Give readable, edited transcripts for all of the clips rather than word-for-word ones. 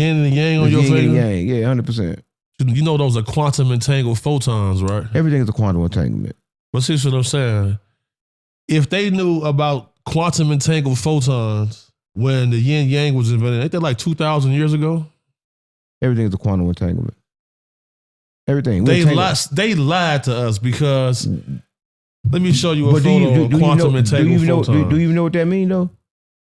yin and the yang on your yin finger? And yang. Yeah, 100%. You know those are quantum entangled photons, right? Everything is a quantum entanglement. But see what I'm saying? If they knew about quantum entangled photons when the yin yang was invented, ain't that like 2,000 years ago? Everything is a quantum entanglement. Everything. They lied to us because let me show you a But photo of quantum entangled photons. Do you know what that means though?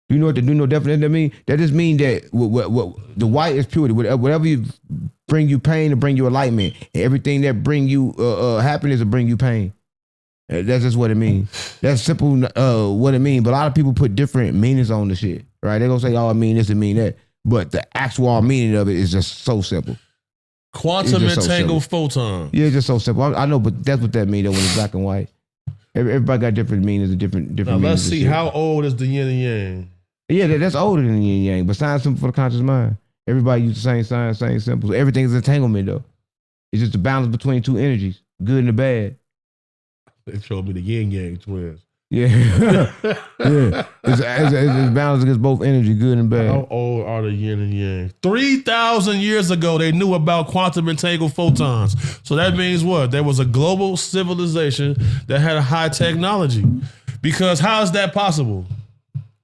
Do you know what definition that mean? That just means that what the white is purity. Whatever you bring you pain to bring you enlightenment, and everything that bring you happiness to bring you pain. That's just what it means. That's simple what it means. But a lot of people put different meanings on the shit, right? They're gonna say, "Oh, I mean this and mean that," but the actual meaning of it is just so simple. Quantum entangled photon. Yeah, it's just so simple. I know, but that's what that means though when it's black and white. Everybody got different meanings and different now meanings. Let's see, how old is the yin and yang? Yeah, that's older than the yin yang, but sign simple for the conscious mind. Everybody use the same sign, same symbols. Everything is entanglement though. It's just the balance between two energies, good and the bad. They showed me the yin yang twins. Yeah, yeah. It's balance against both energy, good and bad. How old are the yin and yang? 3,000 years ago, they knew about quantum entangled photons. So that means what? There was a global civilization that had a high technology. Because how is that possible?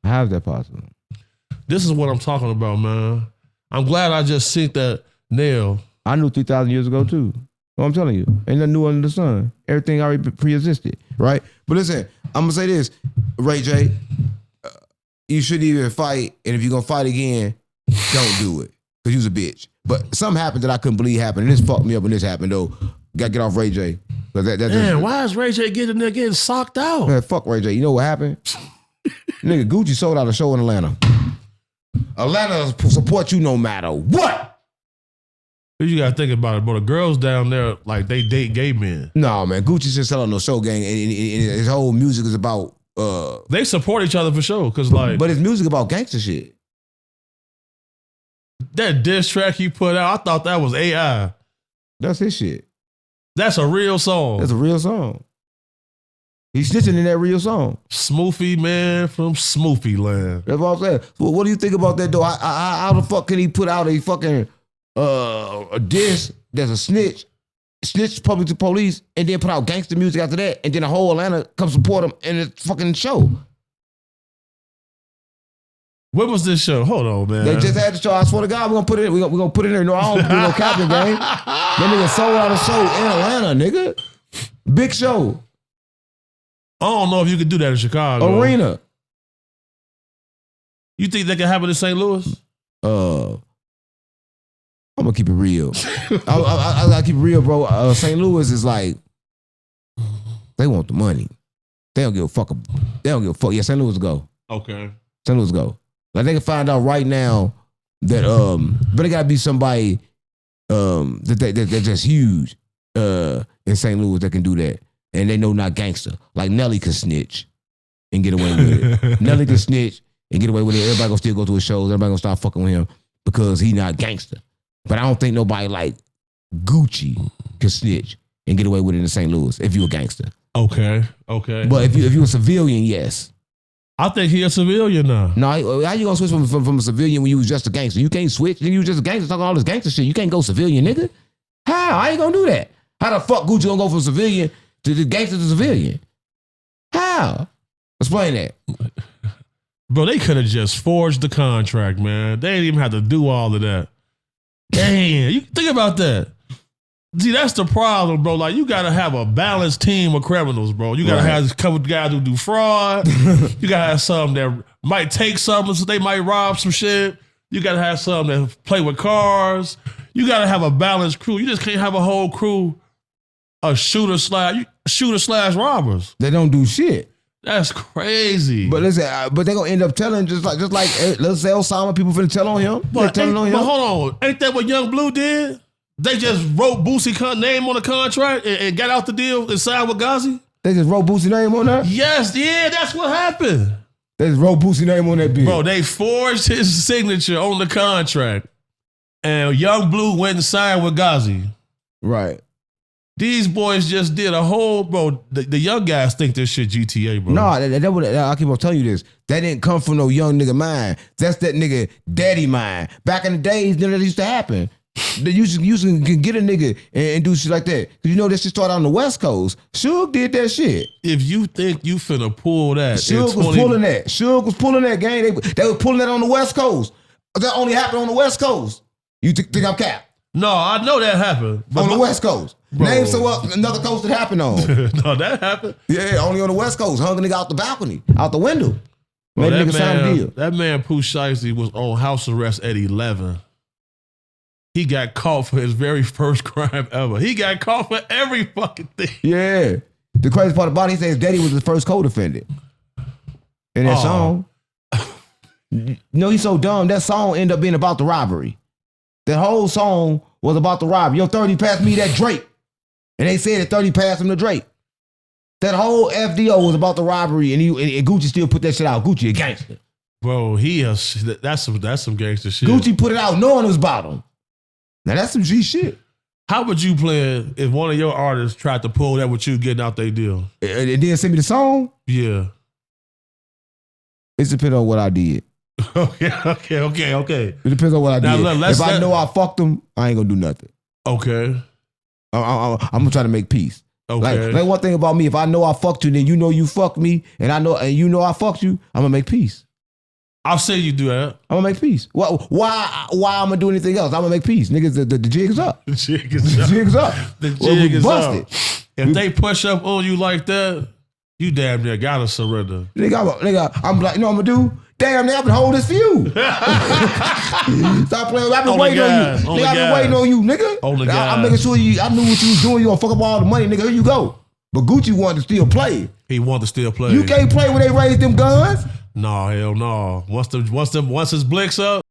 How is that possible? This is what I'm talking about, man. I'm glad I just seen that nail. I knew 3,000 years ago too. Well, I'm telling you, ain't nothing new under the sun. Everything already pre-existed, right? But listen, I'm gonna say this, Ray J. You shouldn't even fight, and if you're gonna fight again, don't do it, cause you's a bitch. But something happened that I couldn't believe happened, and this fucked me up when this happened though. Gotta get off Ray J. Man, why is Ray J getting socked out? Man, fuck Ray J. You know what happened? Nigga, Gucci sold out a show in Atlanta. Atlanta support you no matter what. You gotta think about it, bro. The girls down there, like, they date gay men. No, man. Gucci just selling no show, gang, and his whole music is about. They support each other for sure, cause like. But his music about gangster shit. That diss track he put out, I thought that was AI. That's his shit. That's a real song. That's a real song. He's snitching in that real song. Smoothie man from Smoothie land. That's what I'm saying. Well, what do you think about that though? How the fuck can he put out a fucking a diss that's a snitch public to police, and then put out gangster music after that, and then the whole Atlanta come support him in the fucking show? When was this show? Hold on, man. They just had the show. I swear to God, we're gonna put it. We're gonna put it in there. No, I don't do no capping game. That nigga sold out a show in Atlanta, nigga. Big show. I don't know if you could do that in Chicago. Arena. You think that can happen in St. Louis? I'm gonna keep it real. I gotta keep it real, bro. St. Louis is like, they want the money. They don't give a fuck. They don't give a fuck. Yeah, St. Louis go. Okay. St. Louis go. Like they can find out right now that but it gotta be somebody that's just huge in St. Louis that can do that, and they know not gangster. Like Nelly can snitch and get away with it. Nelly can snitch and get away with it. Everybody gonna still go to his shows. Everybody gonna start fucking with him because he not gangster. But I don't think nobody like Gucci can snitch and get away with it in St. Louis if you a gangster. Okay. But if you a civilian, yes. I think he a civilian now. No, how you gonna switch from a civilian when you was just a gangster? You can't switch. You was just a gangster talking all this gangster shit. You can't go civilian, nigga. How? I ain't gonna do that. How the fuck Gucci gonna go from civilian to the gangster to civilian? How? Explain that. Bro, they could have just forged the contract, man. They didn't even have to do all of that. Damn, you think about that. See, that's the problem, bro. Like, you gotta have a balanced team of criminals, bro. You gotta have a couple guys who do fraud. You gotta have some that might take something, so they might rob some shit. You gotta have some that play with cars. You gotta have a balanced crew. You just can't have a whole crew of shooter slash robbers. They don't do shit. That's crazy. But listen, but they gonna end up telling just like let's say Osama, people finna tell on him. But hold on, ain't that what Young Blue did? They just wrote Boosie's name on the contract and got out the deal and signed with Ghazi? They just wrote Boosie's name on that? Yes, yeah, that's what happened. They just wrote Boosie's name on that bill. Bro, they forged his signature on the contract. And Young Blue went and signed with Ghazi. Right. These boys just did a whole, bro. The young guys think this shit GTA, bro. No, I keep on telling you this. That didn't come from no young nigga mind. That's that nigga daddy mind. Back in the days, none of that used to happen. They used to get a nigga and do shit like that. Cause you know that shit started on the West Coast. Suge did that shit. If you think you finna pull that, Suge was pulling that. Suge was pulling that game. They were pulling that on the West Coast. That only happened on the West Coast. You think I'm cap? No, I know that happened. On the West Coast. Bro. Name another coast that happened on. No, that happened. Yeah, only on the West Coast. Hung a nigga out the balcony, out the window. Bro, Made a nigga sign a deal. That man, Pooh Shiesty, was on house arrest at 11. He got caught for his very first crime ever. He got caught for every fucking thing. Yeah. The crazy part about it, he said his daddy was the first co-defendant. In that song. You know, he's so dumb. That song ended up being about the robbery. The whole song was about the robbery. Yo, 30 passed me that Drake. And they said that 30 passed him to Drake. That whole FDO was about the robbery, and Gucci still put that shit out. Gucci a gangster. Bro, that's some gangster shit. Gucci put it out knowing it was about him. Now that's some G shit. How would you play it if one of your artists tried to pull that with you getting out their deal? And then send me the song? Yeah. It depends on what I did. Okay. It depends on what I did. Look, if I know I fucked him, I ain't gonna do nothing. Okay. I'm gonna try to make peace. Okay. Like one thing about me, if I know I fucked you, then you know you fucked me, and you know I fucked you, I'm gonna make peace. I'll say you do that. I'm gonna make peace. Why I'm gonna do anything else? I'm gonna make peace. Niggas, the jig is up. The jig is up. The jig is up. The jig is busted. up. If they push up on you like that, you damn near gotta surrender. Nigga, I'm like, you know what I'm gonna do? Damn, I've been holding this for you. Stop playing. I've been waiting on you. Nigga, I've been waiting on you, nigga. I'm making sure I knew what you was doing. You gonna fuck up all the money, nigga. Here you go. But Gucci wanted to still play. He wanted to still play. You can't play when they raise them guns. No, hell no. Once his blicks up,